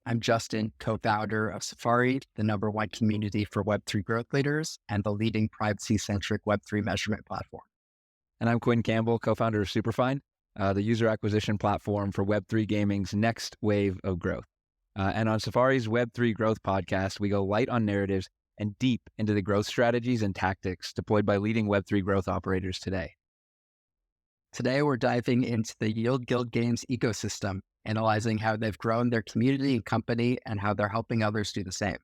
I'm Justin, co-founder of Safary, the number one community for Web3 growth leaders and the leading privacy-centric Web3 measurement platform. And I'm Quinn Campbell, co-founder of Superfine, the user acquisition platform for Web3 gaming's next wave of growth. And on Safari's Web3 Growth podcast, we go light on narratives and deep into the growth strategies and tactics deployed by leading Web3 growth operators today. Today, we're diving into the Yield Guild Games ecosystem, analyzing how they've grown their community and company and how they're helping others do the same.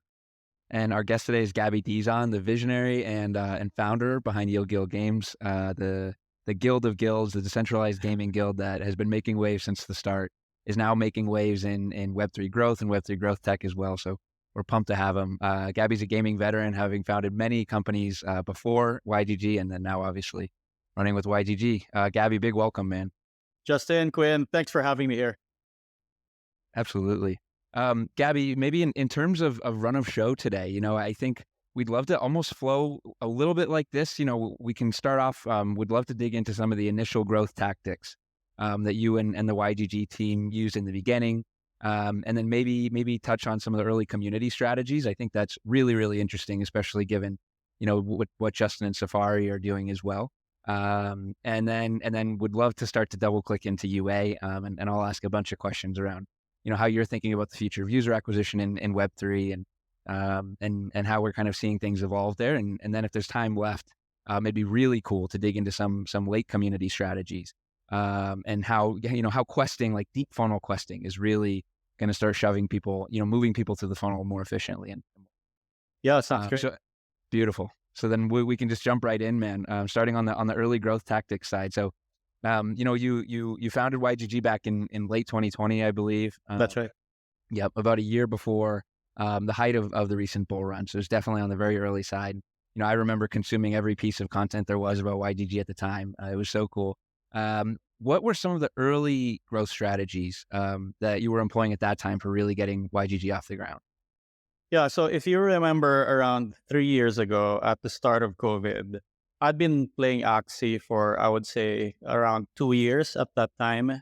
And our guest today is Gabby Dizon, the visionary and founder behind Yield Guild Games, the guild of guilds, the decentralized gaming guild that has been making waves since the start, is now making waves in Web3 growth and Web3 growth tech as well. So we're pumped to have him. Gabby's a gaming veteran, having founded many companies before YGG, and then now obviously running with YGG. Gabby, big welcome, man. Justin, Quinn, thanks for having me here. Absolutely. Gabby, maybe in terms of run of show today, I think we'd love to almost flow a little bit like this. We can start off, we'd love to dig into some of the initial growth tactics that you and the YGG team used in the beginning. And then maybe touch on some of the early community strategies. I think that's really, really interesting, especially given, what Justin and Safary are doing as well. And then would love to start to double click into UA, and I'll ask a bunch of questions around, how you're thinking about the future of user acquisition in Web3 and how we're kind of seeing things evolve there. And then if there's time left, it'd be really cool to dig into some late community strategies, and how questing, like deep funnel questing, is really going to start shoving people, moving people through the funnel more efficiently. And yeah, sounds great. So, beautiful. So then we can just jump right in, man. Starting on the early growth tactics side. So, you founded YGG back in late 2020, I believe. That's right. Yep, about a year before the height of the recent bull run. So it's definitely on the very early side. I remember consuming every piece of content there was about YGG at the time. It was so cool. What were some of the early growth strategies that you were employing at that time for really getting YGG off the ground? Yeah, so if you remember around 3 years ago at the start of COVID, I'd been playing Axie for, I would say, around 2 years at that time.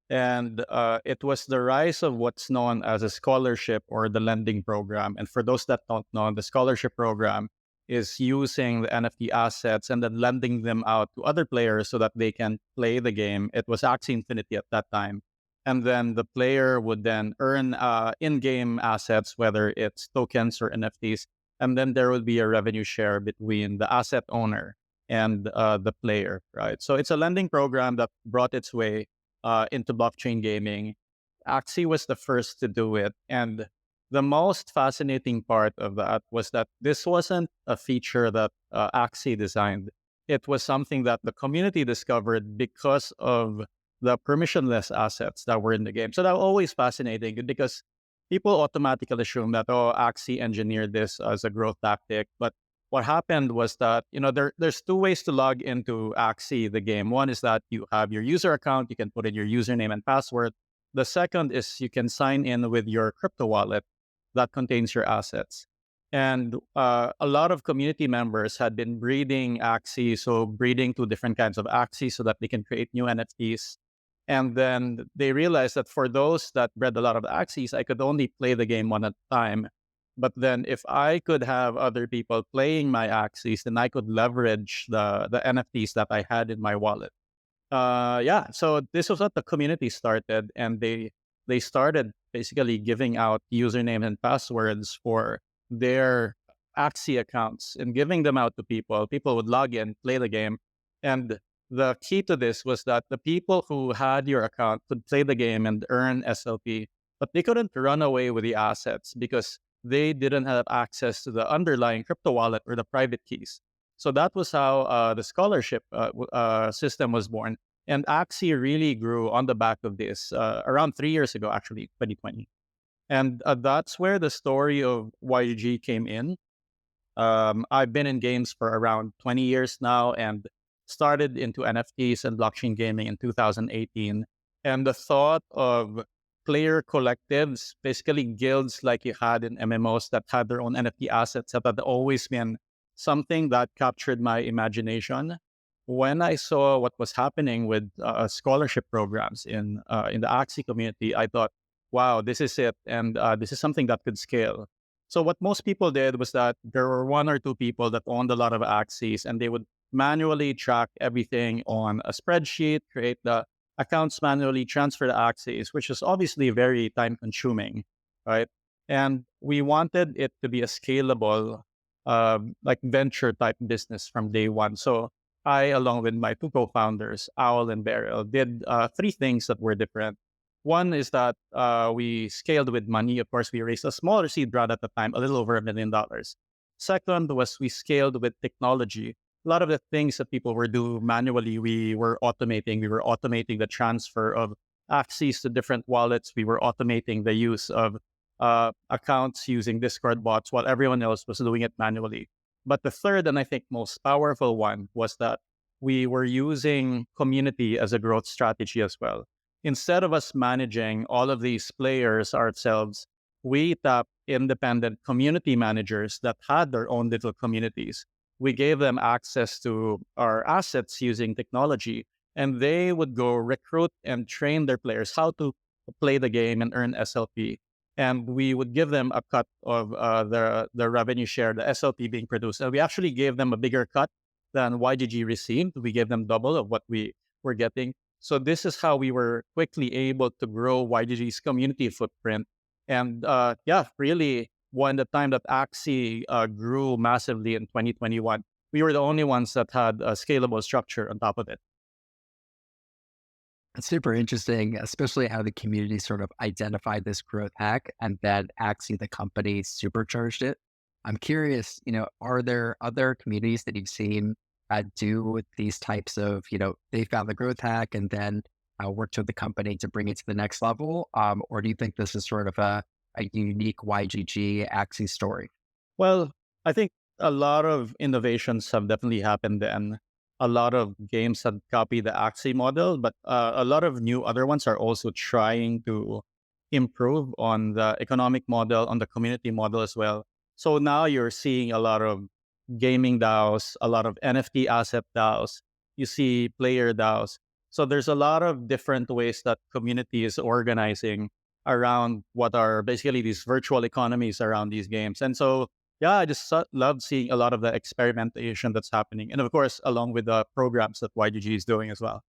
And it was the rise of what's known as a scholarship or the lending program. And for those that don't know, the scholarship program is using the NFT assets and then lending them out to other players so that they can play the game. It was Axie Infinity at that time. And then the player would then earn in-game assets, whether it's tokens or NFTs. And then there would be a revenue share between the asset owner and the player, right? So it's a lending program that brought its way into blockchain gaming. Axie was the first to do it. And the most fascinating part of that was that this wasn't a feature that Axie designed. It was something that the community discovered because of the permissionless assets that were in the game. So that was always fascinating because people automatically assume that, Axie engineered this as a growth tactic. But what happened was that, there's two ways to log into Axie, the game. One is that you have your user account, you can put in your username and password. The second is you can sign in with your crypto wallet that contains your assets. And a lot of community members had been breeding Axie, so breeding two different kinds of Axie so that they can create new NFTs. And then they realized that for those that bred a lot of Axies, I could only play the game one at a time. But then if I could have other people playing my Axies, then I could leverage the NFTs that I had in my wallet. So this was what the community started, and they started basically giving out username and passwords for their Axie accounts and giving them out to people. People would log in, play the game, and the key to this was that the people who had your account could play the game and earn SLP, but they couldn't run away with the assets because they didn't have access to the underlying crypto wallet or the private keys. So that was how the scholarship system was born. And Axie really grew on the back of this around 3 years ago, actually, 2020. And that's where the story of YGG came in. I've been in games for around 20 years now and started into NFTs and blockchain gaming in 2018. And the thought of player collectives, basically guilds like you had in MMOs that had their own NFT assets, that had always been something that captured my imagination. When I saw what was happening with scholarship programs in the Axie community, I thought, wow, this is it. And this is something that could scale. So what most people did was that there were one or two people that owned a lot of Axes, and they would manually track everything on a spreadsheet, create the accounts manually, transfer the Axes, which is obviously very time consuming, right? And we wanted it to be a scalable, like venture type business from day one. So I, along with my two co-founders, Owl and Beryl, did three things that were different. One is that we scaled with money. Of course, we raised a smaller seed round at the time, a little over $1 million. Second was we scaled with technology. A lot of the things that people were doing manually, we were automating. We were automating the transfer of access to different wallets. We were automating the use of accounts using Discord bots while everyone else was doing it manually. But the third and I think most powerful one was that we were using community as a growth strategy as well. Instead of us managing all of these players ourselves, we tapped independent community managers that had their own little communities. We gave them access to our assets using technology, and they would go recruit and train their players how to play the game and earn SLP. And we would give them a cut of the revenue share, the SLP being produced. And we actually gave them a bigger cut than YGG received. We gave them double of what we were getting. So this is how we were quickly able to grow YGG's community footprint. And really, when the time that Axie grew massively in 2021, we were the only ones that had a scalable structure on top of it. It's super interesting, especially how the community sort of identified this growth hack and then Axie, the company, supercharged it. I'm curious, are there other communities that you've seen do these types of, they found the growth hack and then worked with the company to bring it to the next level? Or do you think this is sort of a unique YGG Axie story? Well, I think a lot of innovations have definitely happened then. A lot of games have copied the Axie model, but a lot of new other ones are also trying to improve on the economic model, on the community model as well. So now you're seeing a lot of gaming DAOs, a lot of NFT asset DAOs. You see player DAOs. So there's a lot of different ways that community is organizing around what are basically these virtual economies around these games. And so yeah, I just love seeing a lot of the experimentation that's happening. And of course, along with the programs that YGG is doing as well.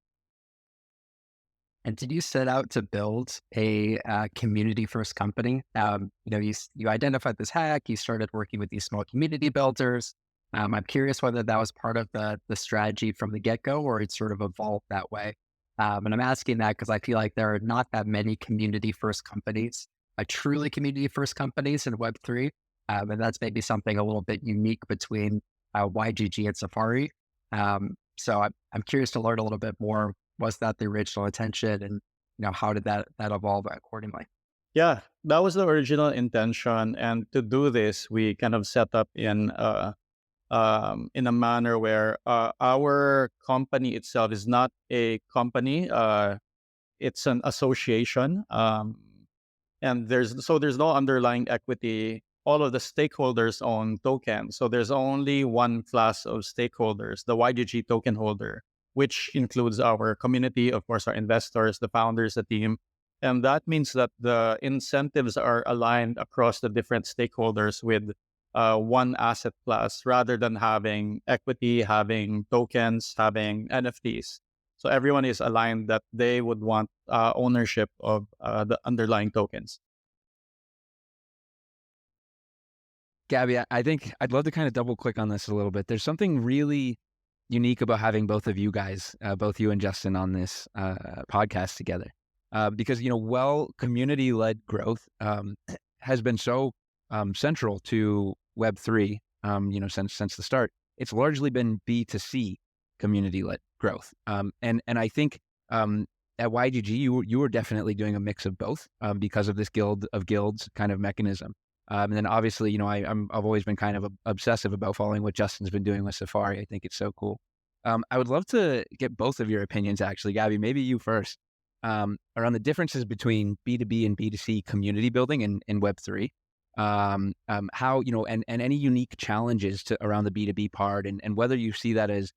And did you set out to build a community-first company? You identified this hack, you started working with these small community builders. I'm curious whether that was part of the strategy from the get-go or it sort of evolved that way. And I'm asking that because I feel like there are not that many community-first companies, truly community-first companies in Web3. And that's maybe something a little bit unique between YGG and Safary. So I'm curious to learn a little bit more. Was that the original intention, and how did that evolve accordingly? Yeah, that was the original intention, and to do this, we kind of set up in a manner where our company itself is not a company; it's an association, and there's no underlying equity. All of the stakeholders own tokens. So there's only one class of stakeholders, the YGG token holder, which includes our community, of course, our investors, the founders, the team. And that means that the incentives are aligned across the different stakeholders with one asset class rather than having equity, having tokens, having NFTs. So everyone is aligned that they would want ownership of the underlying tokens. Gabby, I think I'd love to kind of double click on this a little bit. There's something really unique about having both of you guys, both you and Justin, on this podcast together, because community-led growth has been so central to Web3. Since the start, it's largely been B2C community-led growth, and I think at YGG you were definitely doing a mix of both because of this guild of guilds kind of mechanism. And then obviously, I've always been kind of obsessive about following what Justin's been doing with Safary. I think it's so cool. I would love to get both of your opinions, actually. Gabby, maybe you first, around the differences between B2B and B2C community building in Web3. How, and any unique challenges around the B2B part, and whether you see that as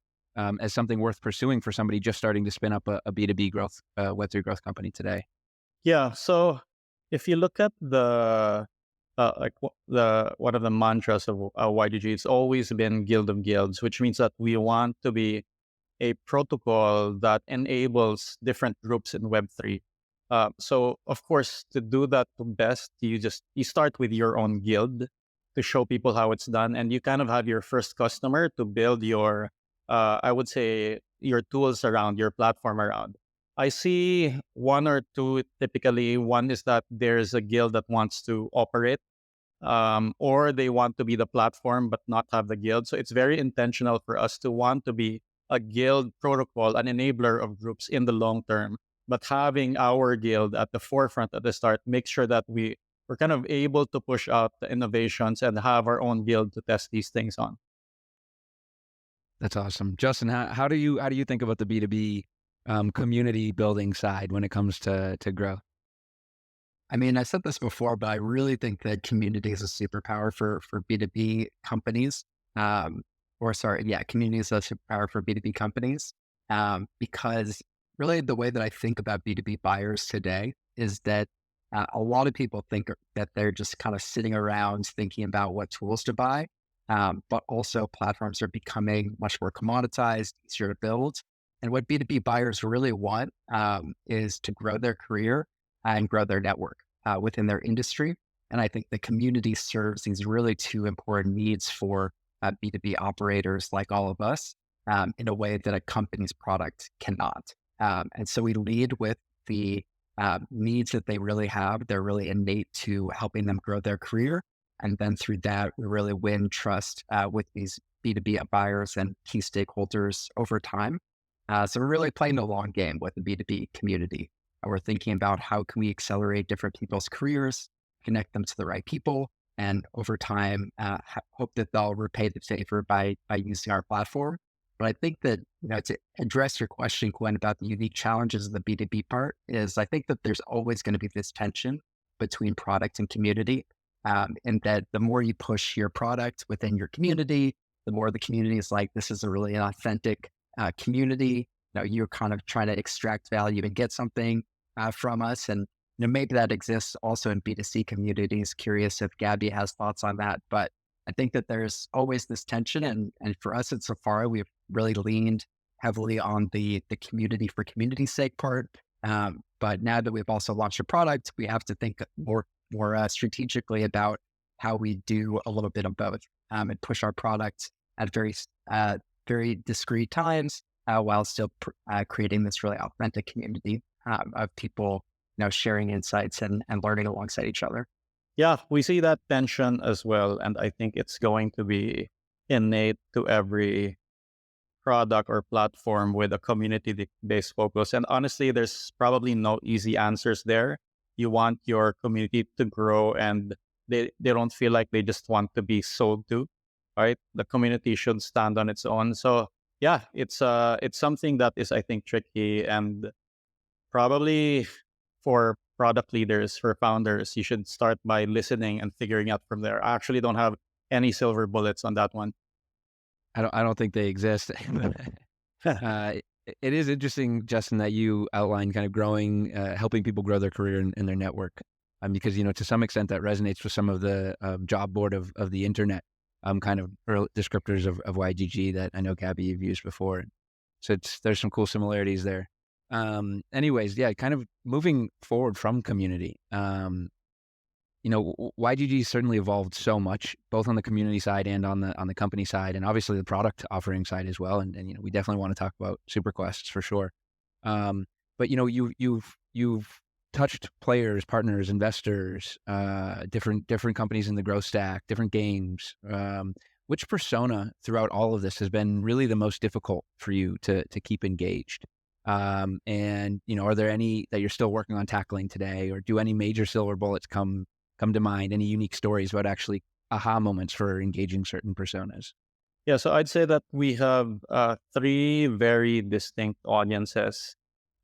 something worth pursuing for somebody just starting to spin up a B2B growth, Web3 growth company today. Yeah, so if you look at the the one of the mantras of YGG, it's always been Guild of Guilds, which means that we want to be a protocol that enables different groups in Web3. So, of course, to do that to best, you start with your own guild to show people how it's done, and you kind of have your first customer to build your, I would say, your tools around, your platform around. I see one or two typically. One is that there's a guild that wants to operate, or they want to be the platform but not have the guild. So it's very intentional for us to want to be a guild protocol, an enabler of groups in the long term. But having our guild at the forefront at the start makes sure that we're kind of able to push out the innovations and have our own guild to test these things on. That's awesome. Justin, how do you think about the B2B community building side when it comes to growth? I mean, I said this before, but I really think that community is a superpower for B2B companies. Or sorry, yeah, community is a superpower for B2B companies. Because really the way that I think about B2B buyers today is that a lot of people think that they're just kind of sitting around thinking about what tools to buy. But also platforms are becoming much more commoditized, easier to build. And what B2B buyers really want is to grow their career and grow their network within their industry. And I think the community serves these really two important needs for B2B operators like all of us in a way that a company's product cannot. And so we lead with the needs that they really have. They're really innate to helping them grow their career. And then through that, we really win trust with these B2B buyers and key stakeholders over time. So we're really playing the long game with the B2B community. We're thinking about how can we accelerate different people's careers, connect them to the right people, and over time, hope that they'll repay the favor by using our platform. But I think that, to address your question, Quinn, about the unique challenges of the B2B part is I think that there's always going to be this tension between product and community. And that the more you push your product within your community, the more the community is like, this is a really authentic community. You're kind of trying to extract value and get something from us. And maybe that exists also in B2C communities. Curious if Gabby has thoughts on that. But I think that there's always this tension. And for us at Safari, we've really leaned heavily on the community for community's sake part. But now that we've also launched a product, we have to think more strategically about how we do a little bit of both and push our product at very discrete times while still creating this really authentic community of people, sharing insights and learning alongside each other. Yeah, we see that tension as well. And I think it's going to be innate to every product or platform with a community-based focus. And honestly, there's probably no easy answers there. You want your community to grow and they don't feel like they just want to be sold to, right? The community should stand on its own. So yeah, it's something that is, I think, tricky, and probably for product leaders, for founders, you should start by listening and figuring out from there. I actually don't have any silver bullets on that one. I don't think they exist. It is interesting, Justin, that you outlined kind of growing, helping people grow their career and their network, because to some extent that resonates with some of the job board of the internet, kind of descriptors of YGG that I know Gabby you've used before. So there's some cool similarities there. Anyways, yeah, kind of moving forward from community. YGG certainly evolved so much, both on the community side and on the company side, and obviously the product offering side as well. And we definitely want to talk about Superquests for sure. But you've touched players, partners, investors, different companies in the growth stack, different games. Which persona throughout all of this has been really the most difficult for you to keep engaged? And are there any that you're still working on tackling today, or do any major silver bullets come to mind? Any unique stories about actually aha moments for engaging certain personas? Yeah, so I'd say that we have three very distinct audiences.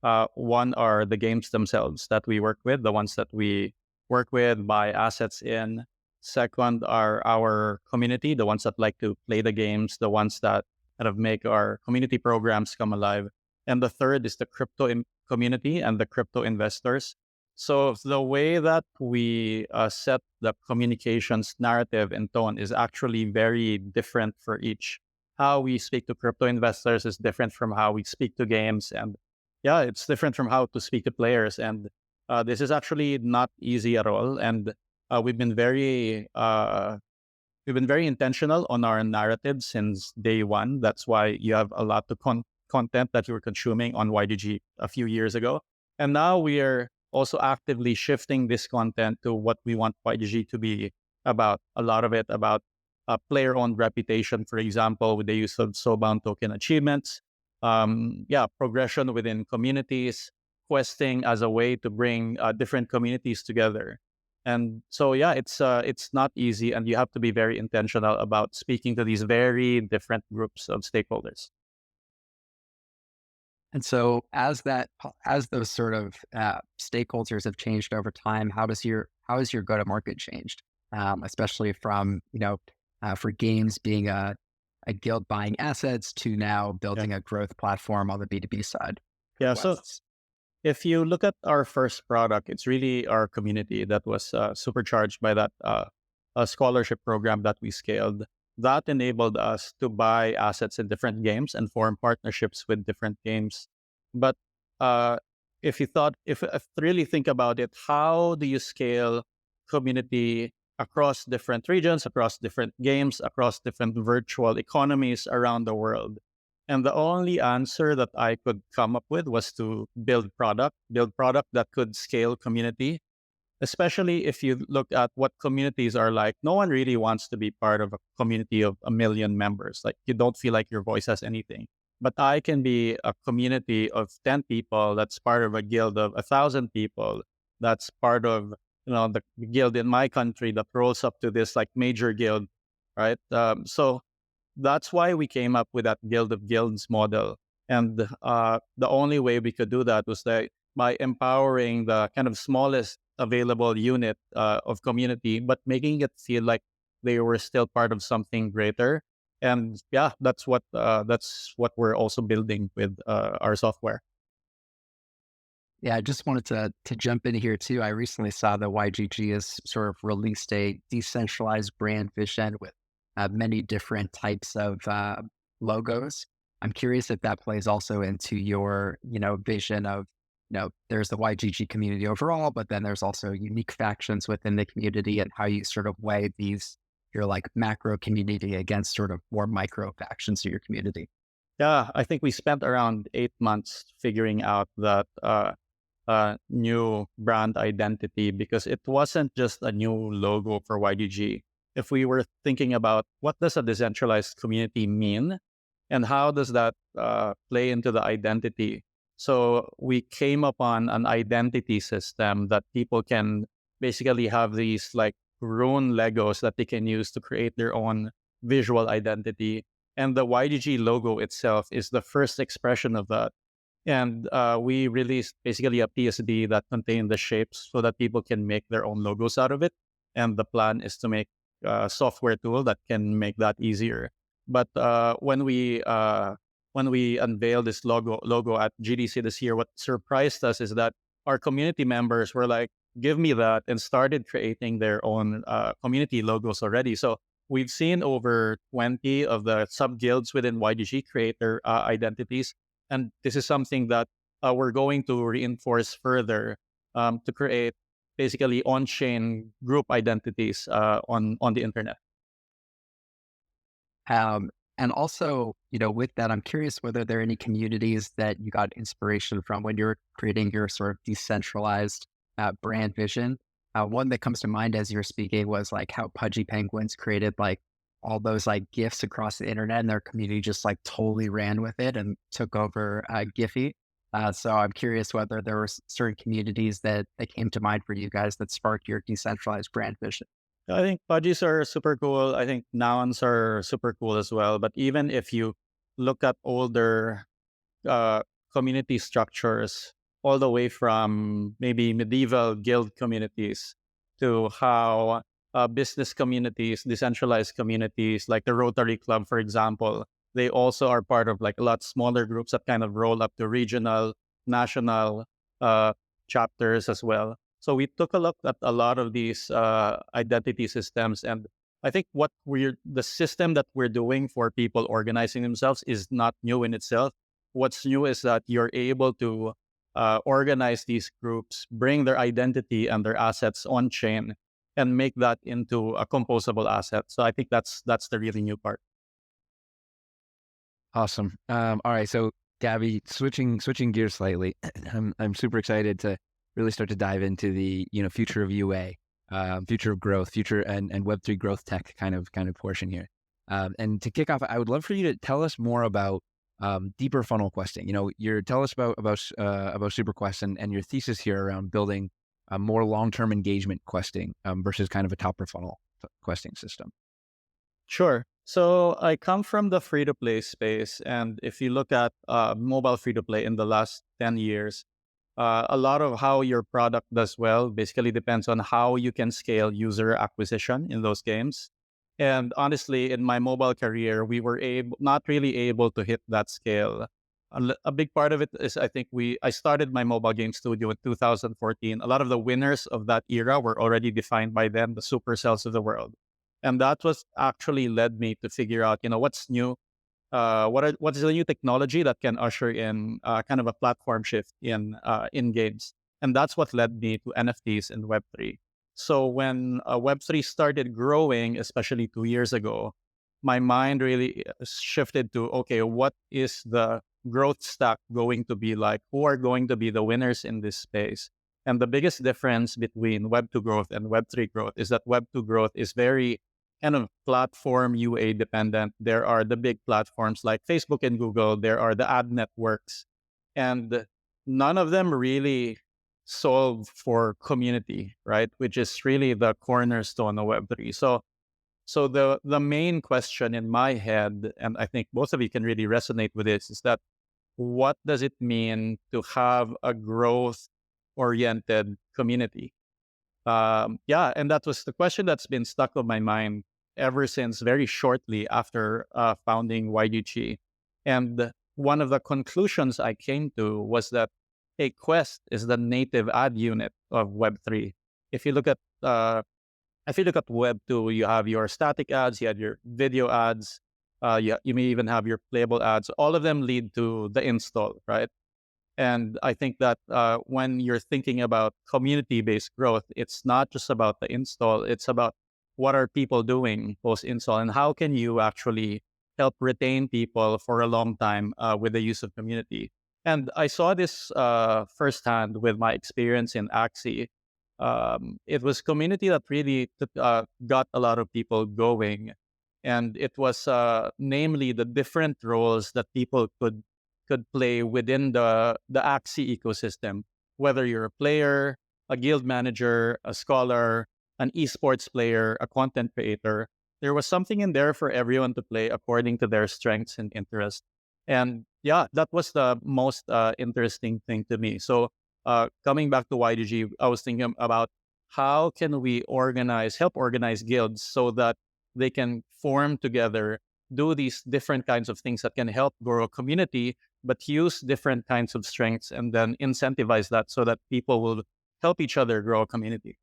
One are the games themselves that we work with, the ones that we work with, buy assets in. Second are our community, the ones that like to play the games, the ones that kind of make our community programs come alive. And the third is the crypto community and the crypto investors. So the way that we set the communications narrative and tone is actually very different for each. How we speak to crypto investors is different from how we speak to games, and yeah, it's different from how to speak to players. And this is actually not easy at all. And uh, we've been very uh, we've been very intentional on our narrative since day one. That's why you have a lot of content that you were consuming on YDG a few years ago. And now we are also actively shifting this content to what we want YDG to be about. A lot of it about player-owned reputation, for example, with the use of soulbound token achievements. Progression within communities, questing as a way to bring different communities together. And so, yeah, it's not easy, and you have to be very intentional about speaking to these very different groups of stakeholders. And so, as those sort of stakeholders have changed over time, how has your go to market changed? Especially from for games being a guild buying assets to now Yeah, building a growth platform on the B2B side for yeah. So quests. if you look at our first product, it's really our community that was supercharged by that scholarship program that we scaled. That enabled us to buy assets in different games and form partnerships with different games. But uh, if you really think about it, how do you scale community across different regions, across different games, across different virtual economies around the world? And the only answer that I could come up with was to build product that could scale community. Especially if you look at what communities are like, no one really wants to be part of a community of 1 million members. Like you don't feel like your voice has anything. But I can be a community of 10 people that's part of a guild of 1,000 people. That's part of the guild in my country that rolls up to this like major guild, right? So that's why we came up with that Guild of Guilds model. And the only way we could do that was that by empowering the kind of smallest available unit of community, but making it feel like they were still part of something greater. And yeah, that's what we're also building with our software. Yeah, I just wanted to jump in here too. I recently saw that YGG has sort of released a decentralized brand vision with many different types of logos. I'm curious if that plays also into your, vision of, there's the YGG community overall, but then there's also unique factions within the community and how you sort of weigh your like macro community against sort of more micro factions of your community. Yeah, I think we spent around 8 months figuring out that new brand identity because it wasn't just a new logo for YDG. If we were thinking about what does a decentralized community mean and how does that play into the identity, so we came upon an identity system that people can basically have these like rune Legos that they can use to create their own visual identity. And the YDG logo itself is the first expression of that. And we released basically a PSD that contained the shapes so that people can make their own logos out of it. And the plan is to make a software tool that can make that easier. But when we unveiled this logo at GDC this year, what surprised us is that our community members were like, "Give me that," and started creating their own community logos already. So we've seen over 20 of the sub guilds within YDG create their identities, and this is something that we're going to reinforce further to create basically on-chain group identities on the internet. And also, with that, I'm curious whether there are any communities that you got inspiration from when you're creating your sort of decentralized brand vision. One that comes to mind as you're speaking was like how Pudgy Penguins created like all those like GIFs across the internet, and their community just like totally ran with it and took over Giphy. So I'm curious whether there were certain communities that came to mind for you guys that sparked your decentralized brand vision. I think Pudgies are super cool. I think Nouns are super cool as well. But even if you look at older uh, community structures, all the way from maybe medieval guild communities to how business communities, decentralized communities like the Rotary Club, for example, they also are part of like a lot smaller groups that kind of roll up to regional, national uh, chapters as well. So we took a look at a lot of these identity systems, and I think the system that we're doing for people organizing themselves is not new in itself. What's new is that you're able to organize these groups, bring their identity and their assets on chain, and make that into a composable asset. So I think that's the really new part. Awesome. All right. So Gabby, switching gears slightly, I'm super excited to really start to dive into the future of UA, future of growth, future and Web3 growth tech kind of portion here. And to kick off, I would love for you to tell us more about deeper funnel questing. Tell us about SuperQuest and your thesis here around building a more long-term engagement questing versus kind of a top of funnel questing system. Sure. So I come from the free to play space. And if you look at mobile free to play in the last 10 years, a lot of how your product does well basically depends on how you can scale user acquisition in those games. And honestly, in my mobile career, we were not really able to hit that scale. A big part of it is I think I started my mobile game studio in 2014. A lot of the winners of that era were already defined by then, the Supercells of the world. And that was actually led me to figure out, what's new, what's the new technology that can usher in kind of a platform shift in games. And that's what led me to NFTs and Web3. So when Web3 started growing, especially 2 years ago, my mind really shifted to, okay, what is the growth stack going to be like? Who are going to be the winners in this space? And the biggest difference between Web2 growth and Web3 growth is that Web2 growth is very kind of platform UA dependent. There are the big platforms like Facebook and Google. There are the ad networks, and none of them really solve for community, right? Which is really the cornerstone of Web3. So the main question in my head, and I think both of you can really resonate with this, is that what does it mean to have a growth oriented community? Yeah, and that was the question that's been stuck on my mind ever since very shortly after founding YGG. And one of the conclusions I came to was that a Quest is the native ad unit of Web3. If you look at Web2, you have your static ads, you have your video ads, you may even have your playable ads. All of them lead to the install, right? And I think that when you're thinking about community-based growth, it's not just about the install, it's about what are people doing post-install and how can you actually help retain people for a long time with the use of community. And I saw this firsthand with my experience in Axie. It was community that really got a lot of people going. And it was namely the different roles that people could play within the Axie ecosystem, whether you're a player, a guild manager, a scholar, an esports player, a content creator. There was something in there for everyone to play according to their strengths and interests. And yeah, that was the most interesting thing to me. So coming back to YDG, I was thinking about how can we help organize guilds so that they can form together, do these different kinds of things that can help grow a community, but use different kinds of strengths and then incentivize that so that people will help each other grow a community.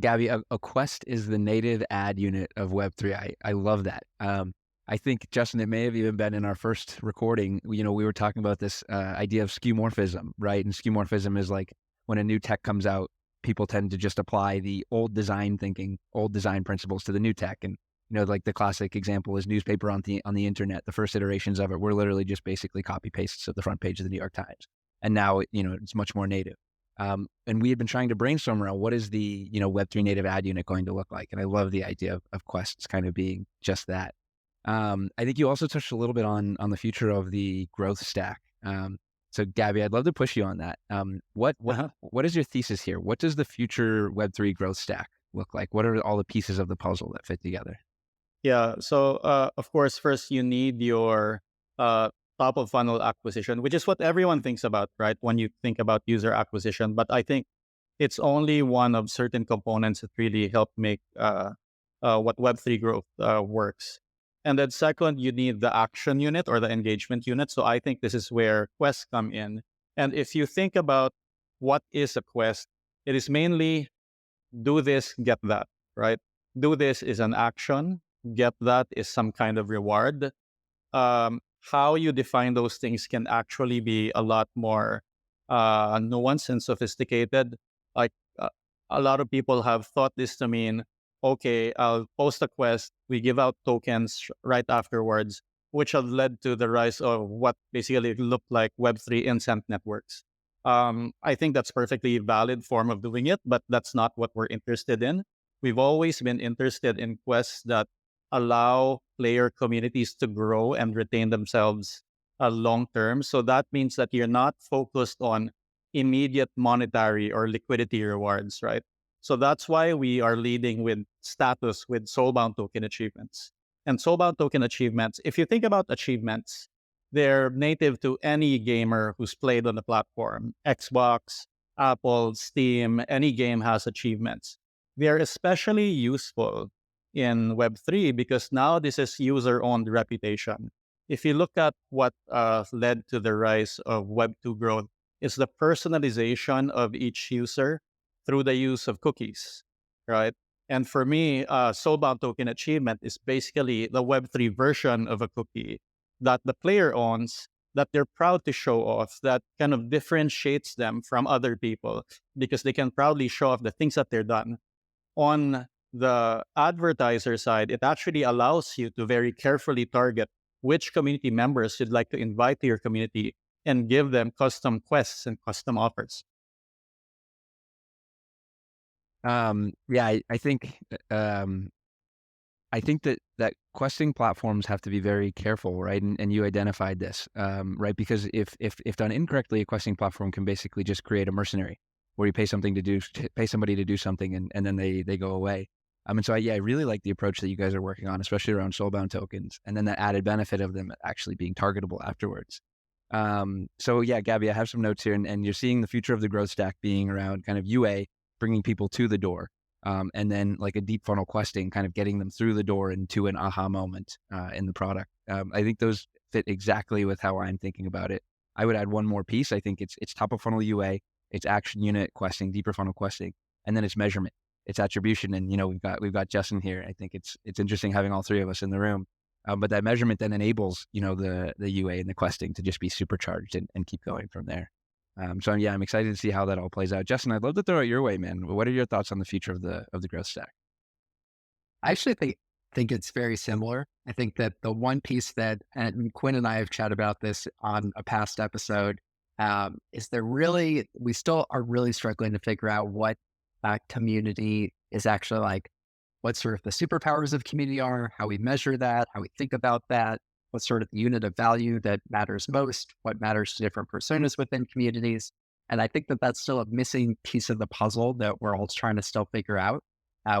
Gabby, a Quest is the native ad unit of Web3. I love that. I think, Justin, it may have even been in our first recording, we were talking about this idea of skeuomorphism, right? And skeuomorphism is like when a new tech comes out, people tend to just apply the old design thinking, old design principles to the new tech. And, like the classic example is newspaper on the internet. The first iterations of it were literally just basically copy pastes of the front page of the New York Times. And now, it's much more native. And we had been trying to brainstorm around what is the, Web3 native ad unit going to look like. And I love the idea of Quests kind of being just that. I think you also touched a little bit on the future of the growth stack. So Gabby, I'd love to push you on that. What is your thesis here? What does the future Web3 growth stack look like? What are all the pieces of the puzzle that fit together? Yeah. So, of course, first you need your top of funnel acquisition, which is what everyone thinks about, right? When you think about user acquisition. But I think it's only one of certain components that really help make what Web3 growth works. And then second, you need the action unit or the engagement unit. So I think this is where quests come in. And if you think about what is a quest? It is mainly do this, get that, right? Do this is an action, get that is some kind of reward. How you define those things can actually be a lot more nuanced and sophisticated. Like a lot of people have thought this to mean, okay, I'll post a quest, we give out tokens right afterwards, which have led to the rise of what basically looked like Web3 incent networks. I think that's perfectly valid form of doing it, but that's not what we're interested in. We've always been interested in quests that allow player communities to grow and retain themselves long term. So that means that you're not focused on immediate monetary or liquidity rewards, right? So that's why we are leading with status with soulbound token achievements. And soulbound token achievements, if you think about achievements, they're native to any gamer who's played on the platform. Xbox, Apple, Steam, any game has achievements. They're especially useful in Web3 because now this is user-owned reputation. If you look at what led to the rise of Web2 growth, it's the personalization of each user through the use of cookies, right? And for me, Soulbound Token Achievement is basically the Web3 version of a cookie that the player owns, that they're proud to show off, that kind of differentiates them from other people because they can proudly show off the things that they're done. On the advertiser side, it actually allows you to very carefully target which community members you'd like to invite to your community and give them custom quests and custom offers. Yeah, I think that questing platforms have to be very careful, right? And you identified this, right? Because if done incorrectly, a questing platform can basically just create a mercenary where you pay somebody to do something and then they go away. And so I really like the approach that you guys are working on, especially around soulbound tokens, and then that added benefit of them actually being targetable afterwards. So yeah, Gabby, I have some notes here, and you're seeing the future of the growth stack being around kind of UA, bringing people to the door. And then like a deep funnel questing, kind of getting them through the door into an aha moment in the product. I think those fit exactly with how I'm thinking about it. I would add one more piece. I think it's top of funnel UA, it's action unit questing, deeper funnel questing, and then it's measurement, it's attribution. And we've got Justin here. I think it's interesting having all three of us in the room. But that measurement then enables the UA and the questing to just be supercharged and keep going from there. So yeah, I'm excited to see how that all plays out. Justin, I'd love to throw it your way, man. What are your thoughts on the future of the growth stack? I actually think it's very similar. I think that the one piece that, and Quinn and I have chatted about this on a past episode, is we still are really struggling to figure out what community is actually like, what sort of the superpowers of community are, how we measure that, how we think about that, what sort of unit of value that matters most, what matters to different personas within communities. And I think that that's still a missing piece of the puzzle that we're all trying to still figure out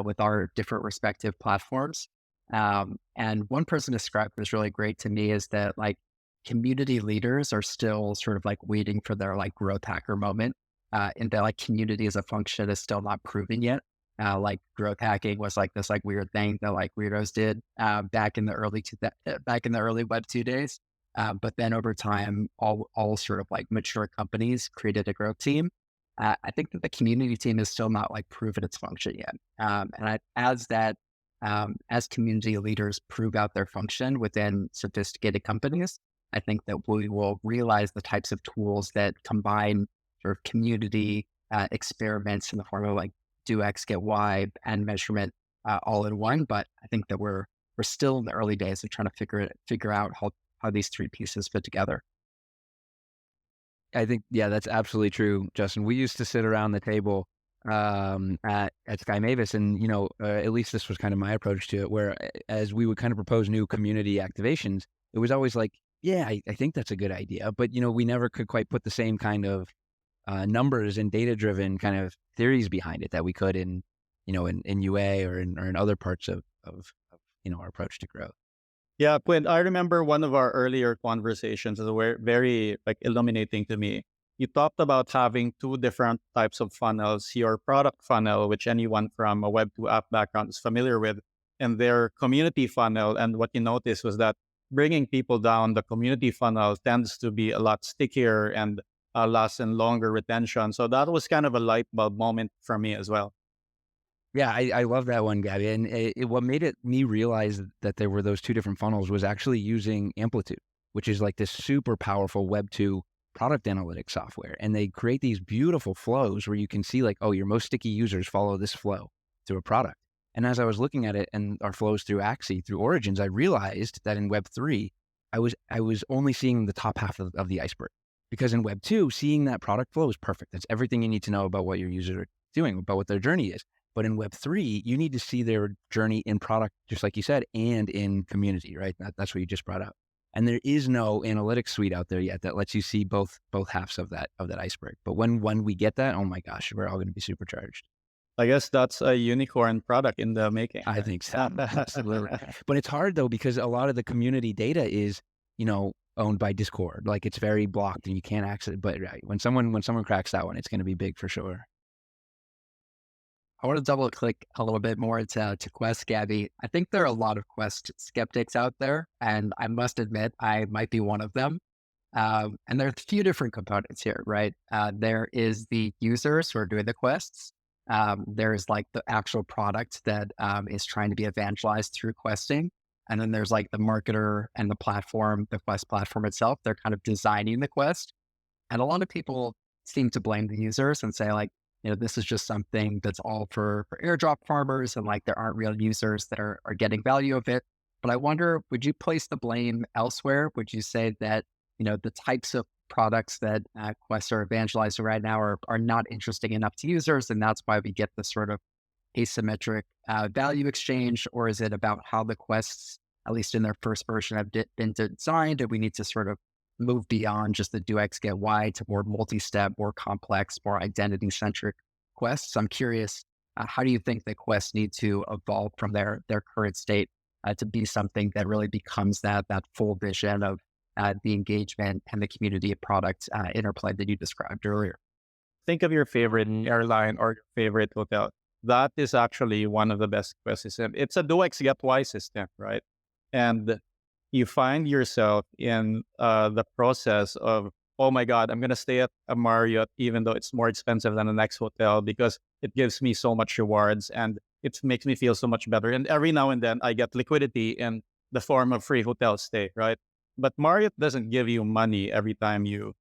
with our different respective platforms. And one person described this really great to me is that like community leaders are still sort of like waiting for their like growth hacker moment. And that like community as a function is still not proven yet. Like growth hacking was like this like weird thing that like weirdos did back in the early Web2 days. But then over time, all sort of like mature companies created a growth team. I think that the community team is still not like proven its function yet. As community leaders prove out their function within sophisticated companies, I think that we will realize the types of tools that combine sort of community experiments in the form of like do X, get Y, and measurement all in one. But I think that we're still in the early days of trying to figure out how these three pieces fit together. I think, yeah, that's absolutely true, Justin. We used to sit around the table at Sky Mavis, and at least this was kind of my approach to it, where as we would kind of propose new community activations, it was always like, yeah, I think that's a good idea, but we never could quite put the same kind of numbers and data-driven kind of theories behind it that we could in UA or in other parts of our approach to growth. Yeah, Quinn, I remember one of our earlier conversations that were very like illuminating to me. You talked about having two different types of funnels, your product funnel, which anyone from a Web2 app background is familiar with, and their community funnel. And what you noticed was that bringing people down the community funnel tends to be a lot stickier and last and longer retention. So that was kind of a light bulb moment for me as well. Yeah, I love that one, Gabby. And what made me realize that there were those two different funnels was actually using Amplitude, which is like this super powerful Web 2 product analytics software. And they create these beautiful flows where you can see like, oh, your most sticky users follow this flow through a product. And as I was looking at it and our flows through Axie, through Origins, I realized that in Web 3, I was only seeing the top half of the iceberg. Because in Web 2, seeing that product flow is perfect. That's everything you need to know about what your users are doing, about what their journey is. But in Web 3, you need to see their journey in product, just like you said, and in community, right? That's what you just brought up. And there is no analytics suite out there yet that lets you see both halves of that iceberg. But when we get that, oh my gosh, we're all going to be supercharged. I guess that's a unicorn product in the making. I think so. Absolutely. But it's hard though, because a lot of the community data is, owned by Discord. Like it's very blocked and you can't access it. But right, when someone cracks that one, it's going to be big for sure. I want to double click a little bit more to Quest, Gabby. I think there are a lot of Quest skeptics out there, and I must admit I might be one of them. And there are a few different components here, right? There is the users who are doing the quests. There's like the actual product that is trying to be evangelized through questing. And then there's like the marketer and the platform, the Quest platform itself. They're kind of designing the quest. And a lot of people seem to blame the users and say like, this is just something that's all for airdrop farmers and like there aren't real users that are getting value of it. But I wonder, would you place the blame elsewhere? Would you say that, the types of products that Quests are evangelizing right now are not interesting enough to users, and that's why we get this sort of asymmetric value exchange? Or is it about how the quests, at least in their first version, have been designed, and we need to sort of move beyond just the do X, get Y to more multi-step, more complex, more identity-centric quests? I'm curious, how do you think the quests need to evolve from their current state to be something that really becomes that full vision of the engagement and the community of product interplay that you described earlier? Think of your favorite airline or your favorite hotel. That is actually one of the best quest systems. It's a do X, get Y system, right? And you find yourself in the process of, oh my God, I'm going to stay at a Marriott, even though it's more expensive than the next hotel, because it gives me so much rewards and it makes me feel so much better. And every now and then I get liquidity in the form of free hotel stay, right? But Marriott doesn't give you money every time you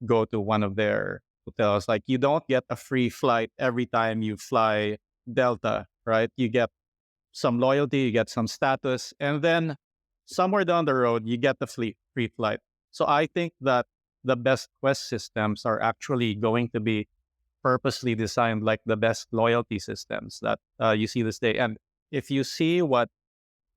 go to one of their hotels. Like you don't get a free flight every time you fly Delta, right? You get some loyalty, you get some status, and then somewhere down the road, you get the free flight. So I think that the best quest systems are actually going to be purposely designed like the best loyalty systems that you see this day. And if you see what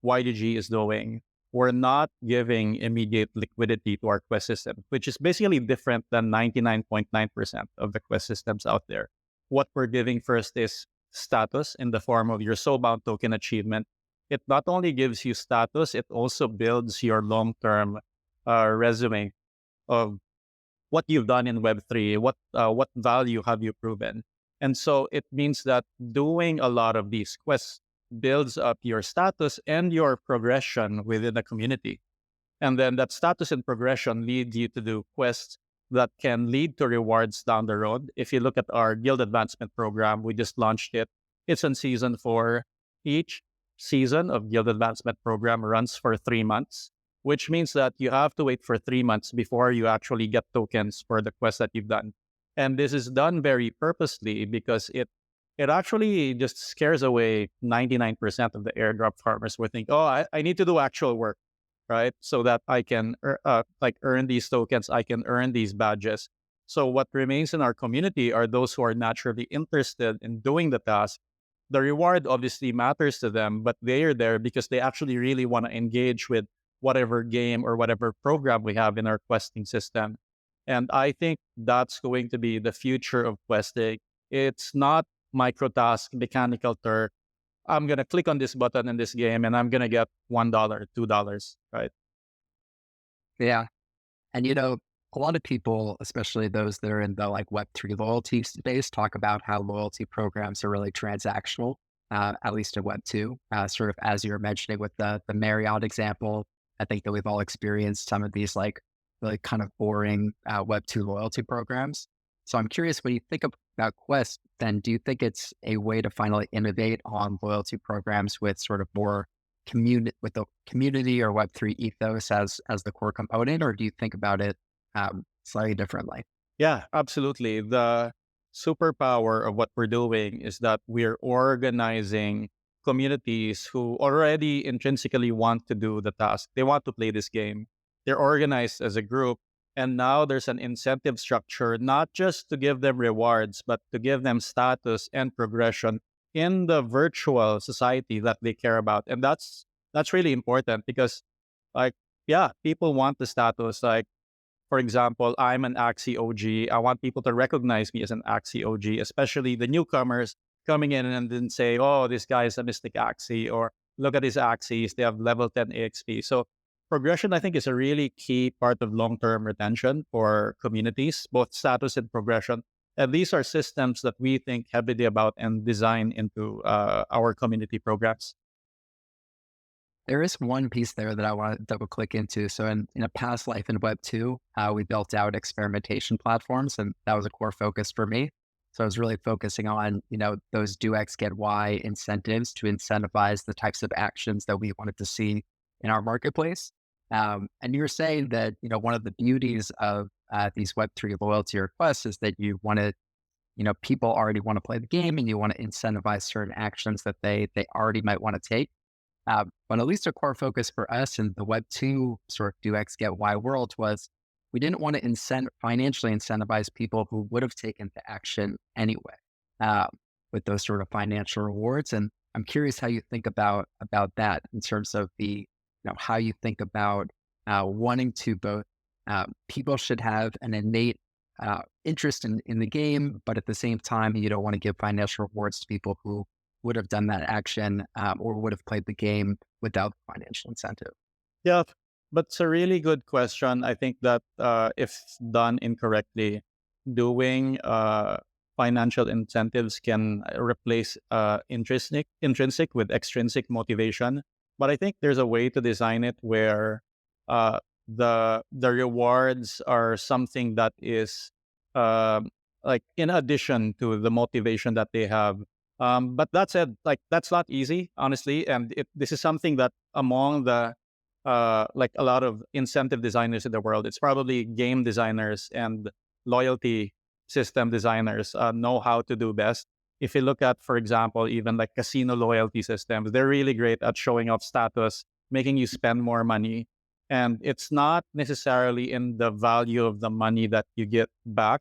YDG is doing, we're not giving immediate liquidity to our quest system, which is basically different than 99.9% of the quest systems out there. What we're giving first is status in the form of your soulbound token achievement. It not only gives you status, it also builds your long-term resume of what you've done in Web3, what value have you proven. And so it means that doing a lot of these quests builds up your status and your progression within the community. And then that status and progression lead you to do quests that can lead to rewards down the road. If you look at our Guild Advancement program, we just launched it. It's in season 4. Each season of Guild Advancement program runs for 3 months, which means that you have to wait for 3 months before you actually get tokens for the quest that you've done. And this is done very purposely because it actually just scares away 99% of the airdrop farmers who think, oh, I need to do actual work, right? So that I can earn these tokens, I can earn these badges. So what remains in our community are those who are naturally interested in doing the task. The reward obviously matters to them, but they are there because they actually really want to engage with whatever game or whatever program we have in our questing system. And I think that's going to be the future of questing. It's not microtask, mechanical Turk. I'm going to click on this button in this game and I'm going to get $1, $2, right? Yeah. And, a lot of people, especially those that are in the like Web3 loyalty space, talk about how loyalty programs are really transactional, at least in Web2. Sort of as you're mentioning with the Marriott example, I think that we've all experienced some of these like really kind of boring Web2 loyalty programs. So I'm curious, when you think about Quest, then do you think it's a way to finally innovate on loyalty programs with sort of more with the community or Web3 ethos as the core component, or do you think about it slightly differently? Yeah, absolutely. The superpower of what we're doing is that we're organizing communities who already intrinsically want to do the task. They want to play this game. They're organized as a group. And now there's an incentive structure, not just to give them rewards, but to give them status and progression in the virtual society that they care about. And that's really important because like, yeah, people want the status. Like, for example, I'm an Axie OG. I want people to recognize me as an Axie OG, especially the newcomers coming in and then say, oh, this guy is a Mystic Axie, or look at his Axies, they have level 10 AXP. So progression, I think, is a really key part of long-term retention for communities, both status and progression. And these are systems that we think heavily about and design into our community programs. There is one piece there that I want to double click into. So in a past life in Web 2, we built out experimentation platforms, and that was a core focus for me. So I was really focusing on, those do X, get Y incentives to incentivize the types of actions that we wanted to see in our marketplace. And you're saying that, one of the beauties of these Web3 loyalty requests is that you want to, people already want to play the game and you want to incentivize certain actions that they already might want to take. But at least a core focus for us in the Web2 sort of do X, get Y world was we didn't want to financially incentivize people who would have taken the action anyway with those sort of financial rewards. And I'm curious how you think about that in terms of how you think about wanting to both people should have an innate interest in the game, but at the same time, you don't want to give financial rewards to people who would have done that action or would have played the game without financial incentive. Yeah, but it's a really good question. I think that if done incorrectly, doing financial incentives can replace intrinsic with extrinsic motivation. But I think there's a way to design it where the rewards are something that is like in addition to the motivation that they have. But that said, like that's not easy, honestly, and this is something that among the like a lot of incentive designers in the world, it's probably game designers and loyalty system designers know how to do best. If you look at, for example, even like casino loyalty systems, they're really great at showing off status, making you spend more money. And it's not necessarily in the value of the money that you get back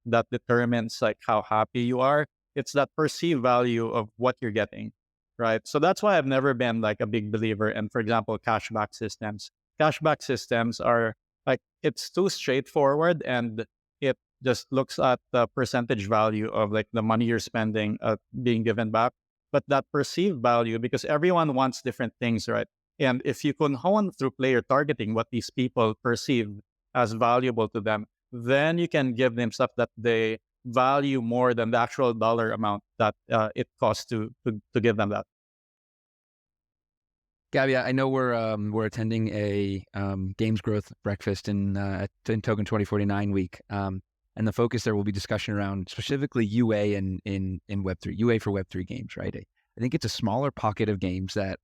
that determines like how happy you are. It's that perceived value of what you're getting, right? So that's why I've never been like a big believer in, for example, cashback systems. Cashback systems are like, it's too straightforward and it just looks at the percentage value of like the money you're spending being given back. But that perceived value, because everyone wants different things, right? And if you can hone through player targeting what these people perceive as valuable to them, then you can give them stuff that they value more than the actual dollar amount that it costs to give them that. Gabby, I know we're attending a games growth breakfast in Token 2049 week, and the focus there will be discussion around specifically UA in Web3, UA for Web3 games, right? I think it's a smaller pocket of games that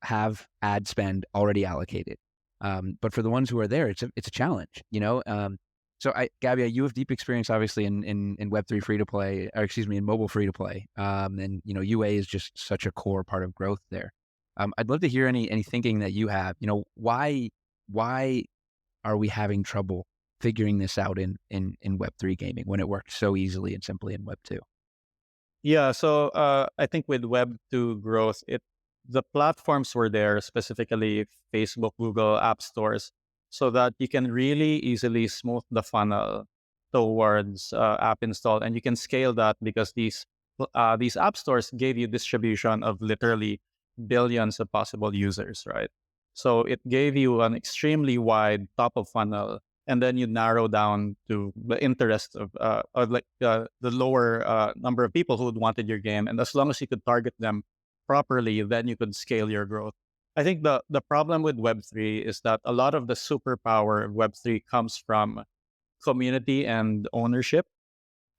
have ad spend already allocated, but for the ones who are there, it's a challenge, So, Gabby, you have deep experience, obviously, in Web3 free to play, or excuse me, in mobile free to play, and UA is just such a core part of growth there. I'd love to hear any thinking that you have. Why are we having trouble figuring this out in Web3 gaming when it worked so easily and simply in Web2? Yeah, so I think with Web2 growth, the platforms were there, specifically Facebook, Google, app stores, so that you can really easily smooth the funnel towards app install, and you can scale that because these app stores gave you distribution of literally billions of possible users, right? So it gave you an extremely wide top of funnel, and then you narrow down to the interest of the lower number of people who wanted your game. And as long as you could target them properly, then you could scale your growth. I think the problem with Web3 is that a lot of the superpower of Web3 comes from community and ownership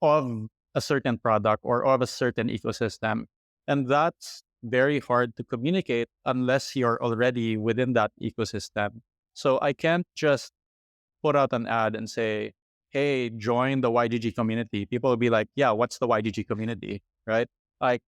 of a certain product or of a certain ecosystem. And that's very hard to communicate unless you're already within that ecosystem. So I can't just put out an ad and say, hey, join the YGG community. People will be like, yeah, what's the YGG community? Right? Like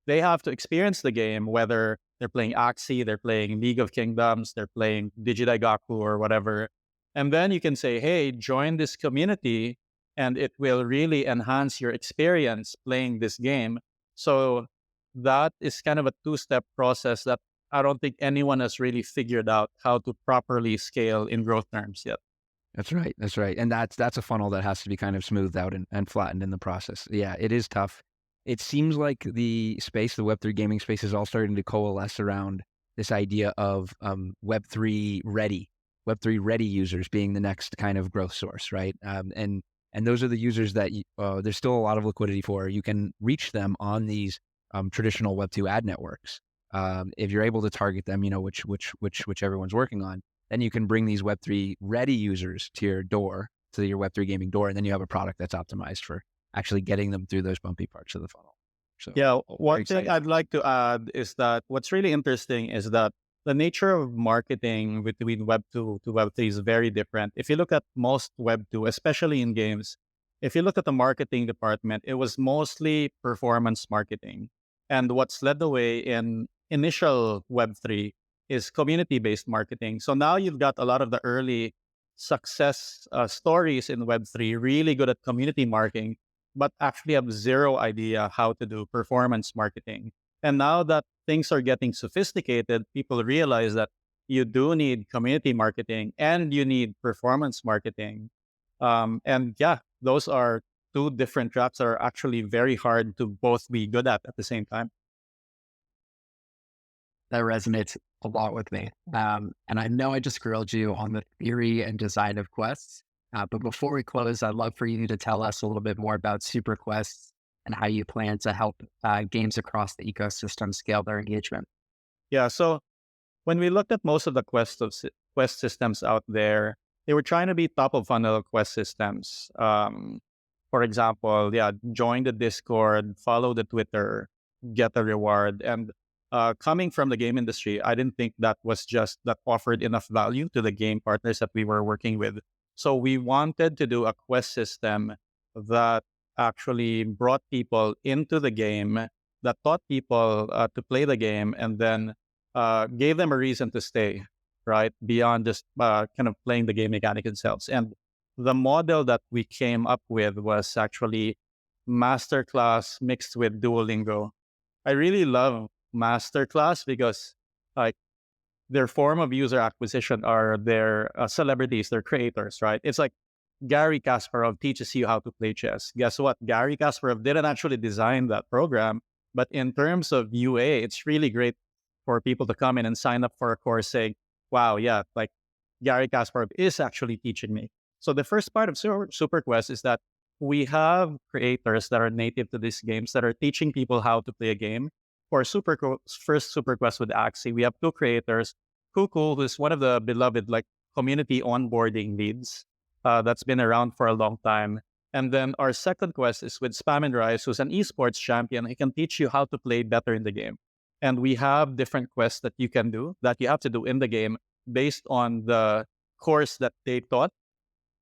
they have to experience the game, whether they're playing Axie, they're playing League of Kingdoms, they're playing Digidaigaku or whatever. And then you can say, hey, join this community and it will really enhance your experience playing this game. So that is kind of a two-step process that I don't think anyone has really figured out how to properly scale in growth terms yet. That's right. That's right. And that's a funnel that has to be kind of smoothed out and flattened in the process. Yeah, it is tough. It seems like the space, the Web3 gaming space, is all starting to coalesce around this idea of Web3 ready users being the next kind of growth source, right? And those are the users that there's still a lot of liquidity for. You can reach them on these traditional Web2 ad networks. If you're able to target them, which everyone's working on, then you can bring these Web3 ready users to your door, to your Web3 gaming door, and then you have a product that's optimized for actually getting them through those bumpy parts of the funnel. So yeah, one thing exciting. I'd like to add is that what's really interesting is that the nature of marketing between Web 2 to Web 3 is very different. If you look at most Web 2, especially in games, if you look at the marketing department, it was mostly performance marketing. And what's led the way in initial Web 3 is community-based marketing. So now you've got a lot of the early success stories in Web 3 really good at community marketing, but actually have zero idea how to do performance marketing. And now that things are getting sophisticated, people realize that you do need community marketing and you need performance marketing. And yeah, those are two different tracks that are actually very hard to both be good at the same time. That resonates a lot with me. And I know I just grilled you on the theory and design of quests. But before we close, I'd love for you to tell us a little bit more about Super Quests and how you plan to help games across the ecosystem scale their engagement. Yeah, so when we looked at most of the quest systems out there, they were trying to be top of funnel quest systems. For example, yeah, join the Discord, follow the Twitter, get a reward. And coming from the game industry, I didn't think that offered enough value to the game partners that we were working with. So we wanted to do a quest system that actually brought people into the game, that taught people to play the game, and then gave them a reason to stay, right? Beyond just kind of playing the game mechanic themselves. And the model that we came up with was actually Masterclass mixed with Duolingo. I really love Masterclass because like their form of user acquisition are their celebrities, their creators, right? It's like Gary Kasparov teaches you how to play chess. Guess what? Gary Kasparov didn't actually design that program, but in terms of UA, it's really great for people to come in and sign up for a course saying, wow, yeah, like Gary Kasparov is actually teaching me. So the first part of SuperQuest is that we have creators that are native to these games that are teaching people how to play a game. For first SuperQuest with Axie, we have two creators, Kuku, who's one of the beloved like community onboarding leads that's been around for a long time. And then our second quest is with Spam and Rise, who's an esports champion. He can teach you how to play better in the game. And we have different quests that you can do, that you have to do in the game based on the course that they taught.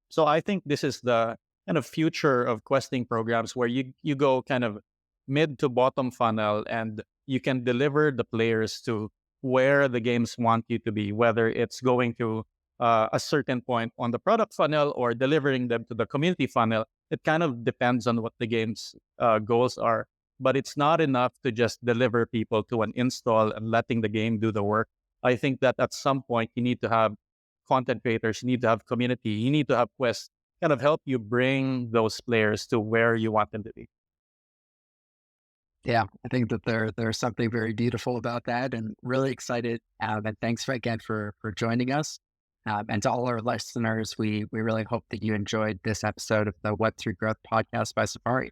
So I think this is the kind of future of questing programs where you go kind of mid to bottom funnel and you can deliver the players to where the games want you to be, whether it's going to a certain point on the product funnel or delivering them to the community funnel. It kind of depends on what the game's goals are. But it's not enough to just deliver people to an install and letting the game do the work. I think that at some point you need to have content creators, you need to have community, you need to have quests kind of help you bring those players to where you want them to be. Yeah, I think that there's something very beautiful about that, and really excited. And thanks again for joining us. And to all our listeners, we really hope that you enjoyed this episode of the Web3 Growth Podcast by Safary.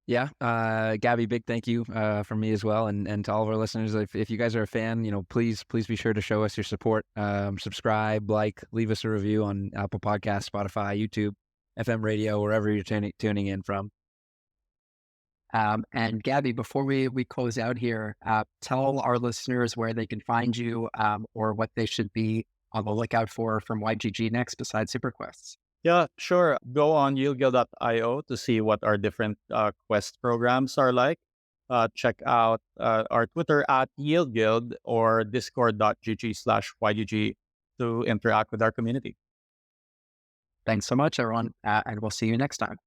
Yeah, Gabby, big thank you from me as well, and to all of our listeners. If you guys are a fan, please be sure to show us your support. Subscribe, like, leave us a review on Apple Podcasts, Spotify, YouTube, FM radio, wherever you're tuning in from. And Gabby, before we close out here, tell our listeners where they can find you, or what they should be on the lookout for from YGG next besides SuperQuests. Yeah, sure. Go on yieldguild.io to see what our different quest programs are like. Check out our Twitter at yieldguild or discord.gg/YGG to interact with our community. Thanks so much, everyone, and we'll see you next time.